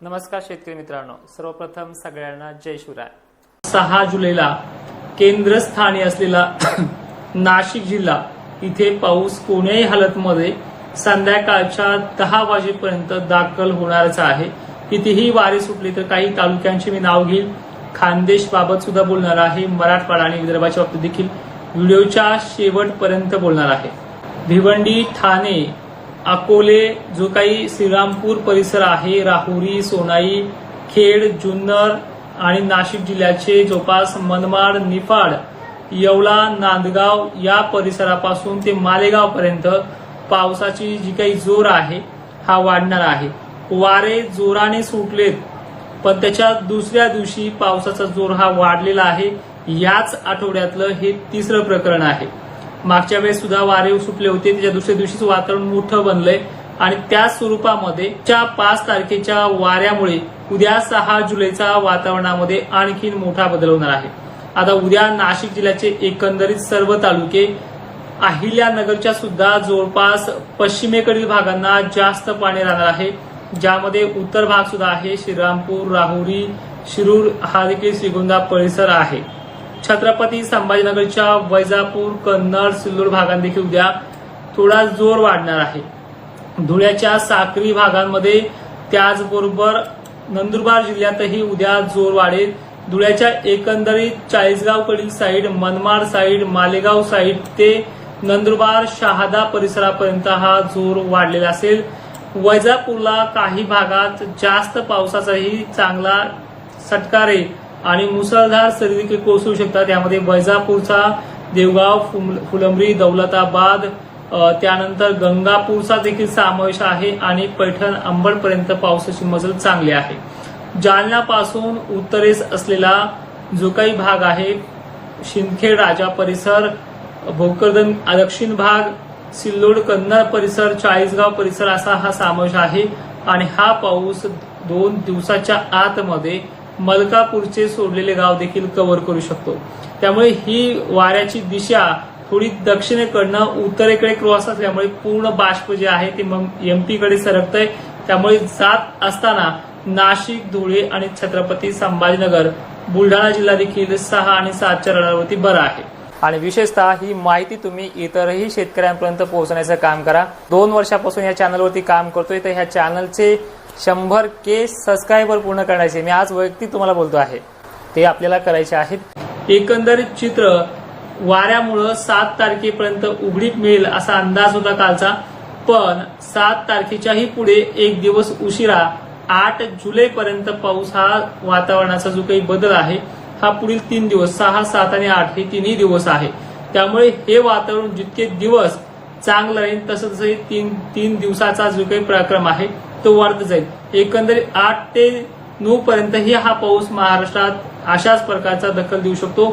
नमस्कार शेतकरी मित्रांनो, सर्वप्रथम सगळ्यांना जय शिवराय। 6 जुलैला केंद्रस्थानी असलेला नाशिक जिल्हा इथे पाऊस कोणत्याही हालतमध्ये संध्याकाळच्या 10 वाजेपर्यंत दाखल होणारच आहे। कितीही वारे सुटले तर काही तालुक्यांची मी नाव घेईल, खानदेश बाबत सुद्धा बोलणार आहे, मराठवाडा आणि विदर्भाच्या बाबतीत देखील व्हिडिओच्या शेवटपर्यंत बोलणार आहे। भिवंडी, ठाणे, अकोले, जो काही श्रीरामपूर परिसर आहे, राहुरी, सोनाई, खेड, जुन्नर आणि नाशिक जिल्ह्याचे जवळपास मनमाड, निफाड, येवला, नांदगाव या परिसरापासून ते मालेगाव पर्यंत पावसाची जी काही जोर आहे हा वाढणार आहे। वारे जोराने सुटलेत, पण त्याच्या दुसऱ्या दिवशी पावसाचा जोर हा वाढलेला आहे। याच आठवड्यातलं हे तिसरं प्रकरण आहे। मागच्या वेळेस सुद्धा वारे सुटले होते, त्याच्या दुसऱ्या दिवशीच वातावरण मोठं बनलंय आणि त्याच स्वरूपामध्ये 5 तारखेच्या वाऱ्यामुळे उद्या 6 जुलैचा वातावरणामध्ये आणखी मोठा बदल होणार आहे। आता उद्या नाशिक जिल्ह्याचे एकंदरीत सर्व तालुके, अहिल्यानगरच्या सुद्धा जवळपास पश्चिमेकडील भागांना जास्त पाणी राहणार आहे, ज्यामध्ये उत्तर भाग सुद्धा आहे। श्रीरामपूर, राहुरी, शिरूर हा देखील श्रीगोंदा परिसर आहे। छत्रपती संभाजीनगरच्या वैजापूर, कन्नड, सिल्लोड भागात देखील उद्या थोडा जोर वाढणार आहे। धुळ्याच्या साक्री भागांमध्ये, त्याचबरोबर नंदुरबार जिल्ह्यातही उद्या जोर वाढेल। धुळ्याच्या एकंदरीत चाळीसगावकडील side, Manmad side, Malegaon side ते नंदुरबार, शहादा परिसरापर्यंत हा जोर वाढलेला असेल। वैजापूरला काही भागात जास्त पावसाचाही चांगला सटकार आहे आणि मुसळधार सरी देखील कोसळू शकतात। यामध्ये वैजापूरचा देवगाव, फुलंब्री, दौलताबाद, त्यानंतर गंगापूरचा देखील समावेश आहे आणि पैठण, अंबडपर्यंत पावसाची मजल चांगली आहे। जालन्यापासून उत्तरेस असलेला जो काही भाग आहे, शिंदखेड, राजा परिसर, भोकरदन दक्षिण भाग, सिल्लोड, कन्नड परिसर, चाळीसगाव परिसर असा हा समावेश आहे आणि हा पाऊस 2 दिवसाच्या आतमध्ये मलकापूरचे सोडलेले गाव देखील कव्हर करू शकतो। त्यामुळे ही वाऱ्याची दिशा थोडी दक्षिणेकडनं उत्तरेकडे क्रॉस असल्यामुळे पूर्ण बाष्प जे आहे ते मग एमपी कडे सरकतंय। त्यामुळे जात असताना नाशिक, धुळे आणि छत्रपती संभाजीनगर, बुलढाणा जिल्हा देखील 6 आणि 7च्या रडारवरती बरा आहे। आणि विशेषतः ही माहिती तुम्ही इतरही शेतकऱ्यांपर्यंत पोहोचण्याचं काम करा। 2 वर्षापासून या चॅनलवरती काम करतोय, तर ह्या चॅनलचे 100K सबस्क्रायबर पूर्ण करण्याचे मी आज वैयक्तिक तुम्हाला बोलतो आहे, ते आपल्याला करायचे आहेत। एकंदरीत चित्र वाऱ्यामुळे 7 तारखेपर्यंत उघडीप मिळेल असा अंदाज होता कालचा, पण 7 तारखेच्याही पुढे एक दिवस उशिरा 8 जुलैपर्यंत पाऊस हा वातावरणाचा जो काही बदल आहे हा पुढील 3 दिवस 6, 7 आणि 8 हे 3ही दिवस आहे। त्यामुळे हे वातावरण जितके दिवस चांगलं राहील तसं तसं 3 दिवसाचा जो काही पराक्रम आहे तो वाढत जाईल। एकंदरीत 8 ते 9 पर्यंतही हा पाऊस महाराष्ट्रात अशाच प्रकारचा दखल देऊ शकतो,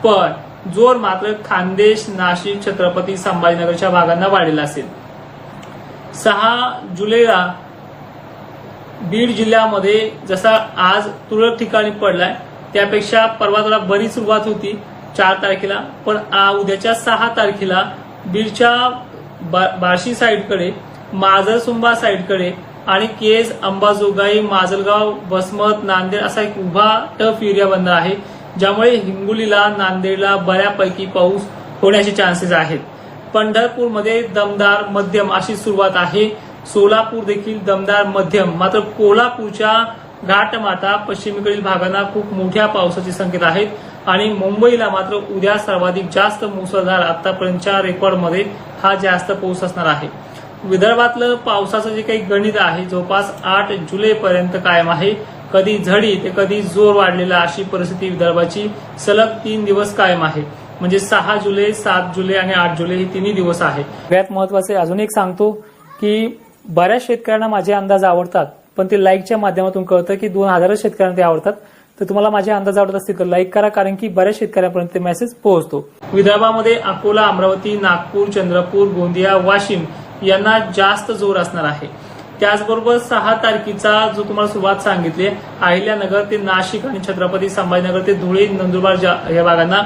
पण जोर मात्र खानदेश, नाशिक, छत्रपती संभाजीनगरच्या भागांना वाढलेला असेल। 6 जुलैला बीड जिल्ह्यामध्ये जसा आज तुरळक ठिकाणी पडलाय, त्यापेक्षा परवा थोडा बरी सुरुवात होती 4 तारखेला, पण उद्याच्या 6 तारखेला बीडच्या बार्शी साईडकडे, माजलसुंबा साईडकडे आणि केज, अंबाजोगाई, माजलगाव, वसमत, नांदेड असा एक उभा टफ एरिया बनणार आहे, ज्यामुळे हिंगोलीला, नांदेडला बऱ्यापैकी पाऊस होण्याचे चान्सेस आहेत। पंढरपूरमध्ये दमदार मध्यम अशी सुरुवात आहे, सोलापूर देखील दमदार मध्यम, मात्र कोल्हापूरच्या घाटमाथा पश्चिमेकडील भागांना खूप मोठ्या पावसाचे संकेत आहेत आणि मुंबईला मात्र उद्या सर्वाधिक जास्त मुसळधार आतापर्यंतच्या रेकॉर्डमध्ये हा जास्त पाऊस असणार आहे। विदर्भातलं पावसाचं जे काही गणित आहे जवळपास 8 जुलैपर्यंत कायम आहे। कधी झडी ते कधी जोर वाढलेला अशी परिस्थिती विदर्भाची सलग 3 दिवस कायम आहे। म्हणजे 6 जुलै, 7 जुलै आणि 8 जुलै हे 3ही दिवस आहे। सगळ्यात महत्वाचे अजून एक सांगतो की बऱ्याच शेतकऱ्यांना माझे अंदाज आवडतात, पण ते लाईकच्या माध्यमातून कळतं की 2000 शेतकऱ्यांना ते आवडतात। तर तुम्हाला माझे अंदाज आवडत असतील तर लाईक करा, कारण की बऱ्याच शेतकऱ्यांपर्यंत ते मेसेज पोहोचतो। विदर्भामध्ये अकोला, अमरावती, नागपूर, चंद्रपूर, गोंदिया, वाशिम यांना जास्त जोर असणार आहे। त्याचबरोबर 6 तारखेचा जो तुम्हाला सुरुवात सांगितली, अहिल्यानगर ते नाशिक आणि छत्रपती संभाजीनगर ते धुळे, नंदुरबार या भागांना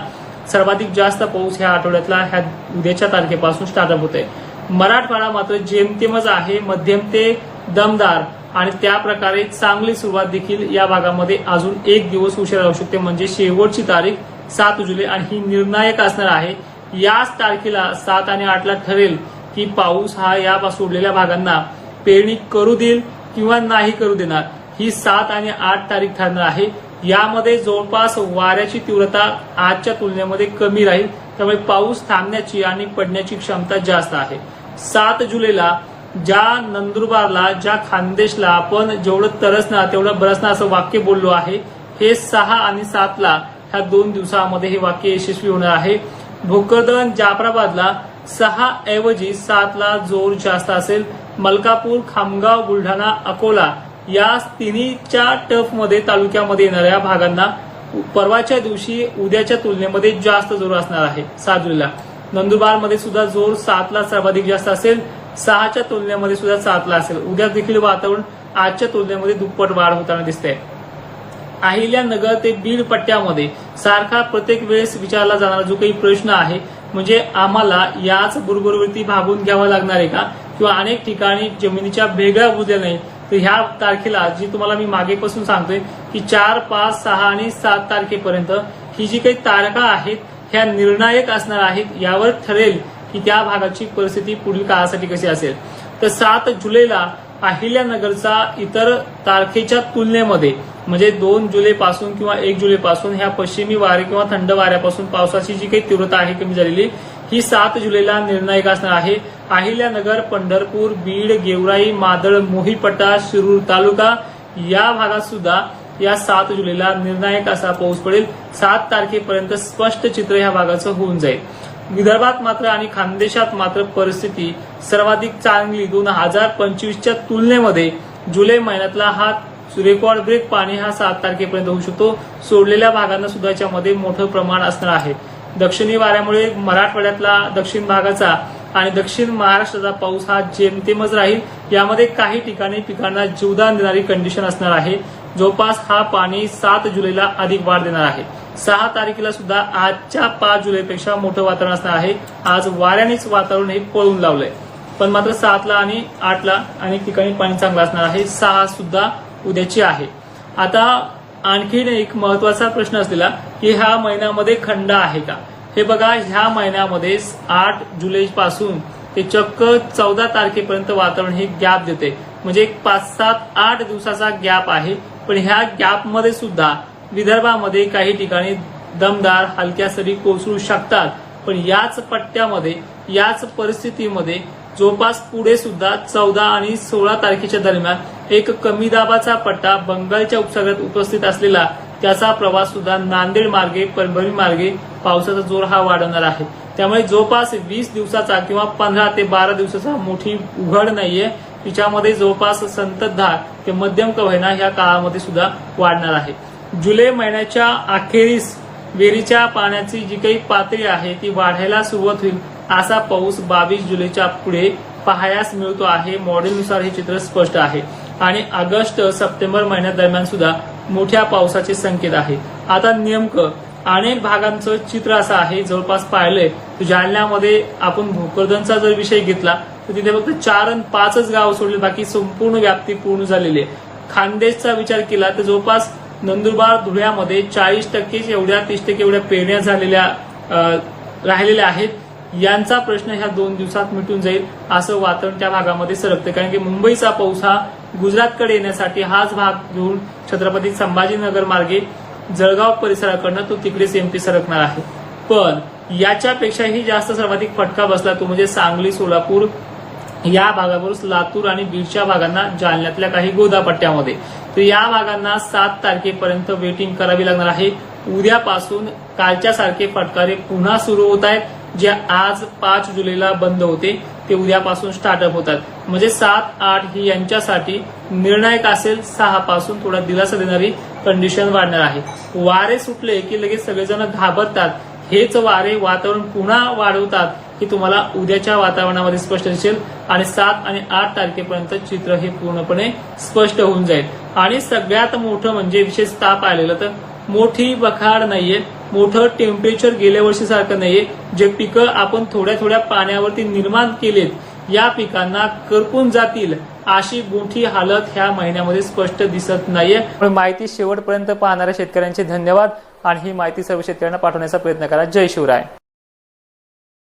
सर्वाधिक जास्त पाऊस ह्या आठवड्यातला ह्या उद्याच्या तारखेपासून स्टार्टअप होत आहे। मराठवाडा मात्र जेमतेमच आहे, मध्यम ते दमदार आणि त्या प्रकारे चांगली सुरुवात देखील या भागामध्ये अजून एक दिवस उशिरा राहू शकते, म्हणजे शेवटची तारीख 7 जुलै आणि ही निर्णायक असणार आहे. याच तारखेला 7 आणि 8 ला ठरेल की पाऊस हा या सोडलेल्या भागांना पेरणी करू देईल किंवा नाही करू देणार. ही 7 आणि 8 तारीख ठरणार आहे. यामध्ये जवळपास वाऱ्याची तीव्रता आजच्या तुलनेमध्ये कमी राहील, त्यामुळे पाऊस थांबण्याची आणि पडण्याची क्षमता जास्त आहे. 7 जुलैला ज्या नंदुरबारला, ज्या खानदेशला आपण जेवढं तरसणार तेवढं बरसणार असं वाक्य बोललो आहे, हे 6 आणि 7 ला ह्या 2 दिवसामध्ये हे वाक्य यशस्वी होणार आहे. भोकरदन, जाफराबादला 6 ऐवजी 7 ला जोर जास्त असेल. मलकापूर, खामगाव, बुलढाणा, अकोला या तिन्हीच्या टफ मध्ये तालुक्यामध्ये येणाऱ्या भागांना परवाच्या दिवशी उद्याच्या तुलनेमध्ये जास्त जोर असणार आहे. 7 जुलैला नंदुरबारमध्ये सुद्धा जोर 7 ला सर्वाधिक जास्त असेल, 6च्या तुलनेमध्ये सुद्धा 7 ला असेल. उद्या देखील वातावरण आजच्या तुलनेमध्ये दुप्पट वाढ होताना दिसते. अहिल्यानगर ते बीड पट्ट्यामध्ये सारखा प्रत्येक वेळेस विचारला जाणारा जो काही प्रश्न आहे, म्हणजे आम्हाला याच बुरबुरवरती भागून घ्यावं लागणार आहे का, किंवा अनेक ठिकाणी जमिनीच्या भेगा बुजल्या नाही. तर ह्या तारखेला जी तुम्हाला मी मागेपासून सांगतोय की 4, 5, 6 आणि 7 तारखेपर्यंत ही जी काही तारखा आहेत ह्या निर्णायक असणार आहेत. यावर ठरेल की त्या भागाची परिस्थिती पुढील काळासाठी कशी असेल. तर 7 जुलैला अहिल्यानगरचा इतर तारखेच्या तुलनेमध्ये, म्हणजे 2 जुलैपासून किंवा 1 जुलैपासून ह्या पश्चिमी वारे किंवा थंड वाऱ्यापासून पावसाची जी काही तीव्रता आहे कमी झालेली, ही 7 जुलैला निर्णायक असणार आहे. अहिल्यानगर, पंढरपूर, बीड, गेवराई, मादळ, मोहीपट्टा, शिरूर तालुका या भागात सुद्धा या 7 जुलैला निर्णायक असा पाऊस पडेल. 7 तारखेपर्यंत स्पष्ट चित्र ह्या भागाचं होऊन जाईल. विदर्भात मात्र आणि खानदेशात मात्र परिस्थिती सर्वाधिक चांगली 2025च्या तुलनेमध्ये जुलै महिन्यातला हा रेकॉर्ड ब्रेक पाणी हा 7 तारखेपर्यंत होऊ शकतो. सोडलेल्या भागांना सुद्धा याच्यामध्ये मोठं प्रमाण असणार आहे. दक्षिणी वाऱ्यामुळे मराठवाड्यातला दक्षिण भागाचा आणि दक्षिण महाराष्ट्राचा पाऊस हा जेमतेमच राहील. यामध्ये काही ठिकाणी पिकांना जीवदान देणारी कंडिशन असणार आहे. जवळपास हा पाणी 7 जुलैला अधिक वाढ देणार आहे. 6 तारखेला सुद्धा आजच्या 5 जुलैपेक्षा मोठं वातावरण असणार आहे. आज वाऱ्यानेच वातावरण हे पळून लावलंय, पण मात्र 7 ला आणि 8 ला अनेक ठिकाणी पाणी चांगलं असणार आहे. 6 सुद्धा उद्याची आहे. आता आणखीन एक महत्वाचा प्रश्न असलेला की ह्या महिन्यामध्ये खंड आहे का. हे बघा, ह्या महिन्यामध्ये 8 जुलै पासून ते चक्क 14 तारखेपर्यंत वातावरण हे गॅप देते, म्हणजे एक 5, 7, 8 दिवसाचा गॅप आहे. पण ह्या गॅपमध्ये सुद्धा विदर्भामध्ये काही ठिकाणी दमदार हलक्या सरी कोसळू शकतात. पण याच पट्ट्यामध्ये, याच परिस्थितीमध्ये जवळपास पुढे सुद्धा 14 आणि 16 तारखेच्या दरम्यान एक कमी दाबाचा पट्टा बंगालच्या उपसागरात उपस्थित असलेला त्याचा प्रवास सुद्धा नांदेड मार्गे, परभणी मार्गे पावसाचा जोर हा वाढवणार आहे. त्यामुळे जवळपास 20 दिवसाचा किंवा 15 ते 12 दिवसाचा मोठी उघड नाहीये. तिच्यामध्ये जवळपास संततधार ते मध्यम कवयना ह्या काळामध्ये सुद्धा वाढणार आहे. जुलै महिन्याच्या अखेरीस विहिरीच्या पाण्याची जी काही पातळी आहे ती वाढायला सुरुवात होईल, असा पाऊस 22 जुलैच्या पुढे पाहायला मिळतो आहे. मॉडेलनुसार हे चित्र स्पष्ट आहे. आणि ऑगस्ट, सप्टेंबर महिन्या दरम्यान सुद्धा मोठ्या पावसाचे संकेत आहे. आता नेमकं अनेक भागांचं चित्र असं आहे, जवळपास पाहिलंय तर जालन्यामध्ये आपण भोकरदनचा जर विषय घेतला तर तिथे फक्त 4 आणि 5च गाव सोडले, बाकी संपूर्ण व्याप्ती पूर्ण झालेली आहे. खानदेशचा विचार केला तर जवळपास नंदुरबार, धुळ्यामध्ये 40% एवढ्या 30% एवढ्या पेरण्या झालेल्या राहिलेल्या आहेत. यांचा प्रश्न ह्या 2 दिवसात मिटून जाईल असं वातावरण त्या भागामध्ये सरकते, कारण की मुंबईचा पाऊस हा गुजरातकडे येण्यासाठी हाच भाग घेऊन छत्रपती संभाजीनगर मार्गे जळगाव परिसराकडनं तो तिकडे एमपी सरकणार आहे. पण याच्यापेक्षाही जास्त सर्वाधिक फटका बसला तो म्हणजे सांगली, सोलापूर या भागाबरोबर लातूर आणि बीडच्या भागांना जालन्यातल्या काही गोदा पट्ट्यामध्ये. तर या भागांना 7 तारखेपर्यंत वेटिंग करावी लागणार आहे. उद्यापासून कालच्या सारखे फटकारे पुन्हा सुरू होत आहेत. जे आज 5 जुलैला बंद होते ते उद्यापासून स्टार्टअप होतात. म्हणजे 7, 8 ही यांच्यासाठी निर्णायक असेल. 6 पासून थोडा दिलासा देणारी कंडिशन वाढणार आहे. वारे सुटले की लगेच सगळेजण घाबरतात. हेच वारे वातावरण पुन्हा वाढवतात की तुम्हाला उद्याच्या वातावरणामध्ये स्पष्ट दिसेल. आणि 7 आणि 8 तारखेपर्यंत चित्र हे पूर्णपणे स्पष्ट होऊन जाईल. आणि सगळ्यात मोठं म्हणजे विशेषतः पाहिलेलं तर मोठी बखाड नाहीये, मोठं टेम्परेचर गेल्या वर्षी सारखं नाहीये. जे पिकं आपण थोड्या थोड्या पाण्यावरती निर्माण केलेत या पिकांना करपून जातील अशी मोठी हालत ह्या महिन्यामध्ये स्पष्ट दिसत नाहीये। माहिती शेवटपर्यंत पाहणाऱ्या शेतकऱ्यांचे धन्यवाद आणि ही माहिती सर्व शेतकऱ्यांना पाठवण्याचा प्रयत्न करा। जय शिवराय।